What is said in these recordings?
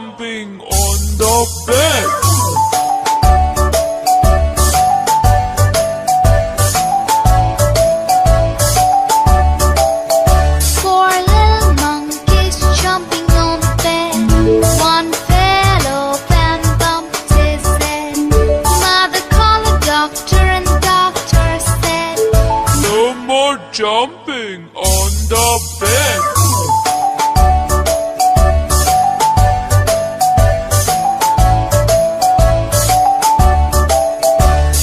jumping on the bed. Four little monkeys jumping on the bed. One fell off and bumped his head. Mother called the doctor and doctor said, No more jumping on the bed.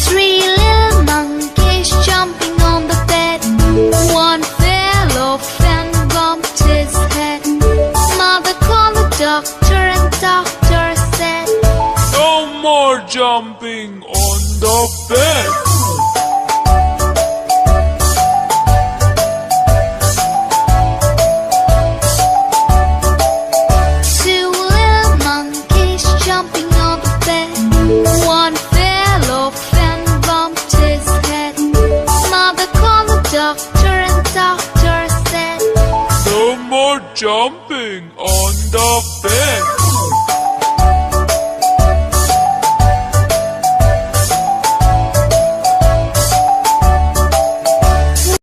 Three little monkeys jumping on the bed. One fell off and bumped his head. Mother called the doctor and doctor said, No more jumping on the bed. Two little monkeys jumping on the bed. One fell off and bumped his head. Mother called the doctor and doctor said, No more jumping on the bed.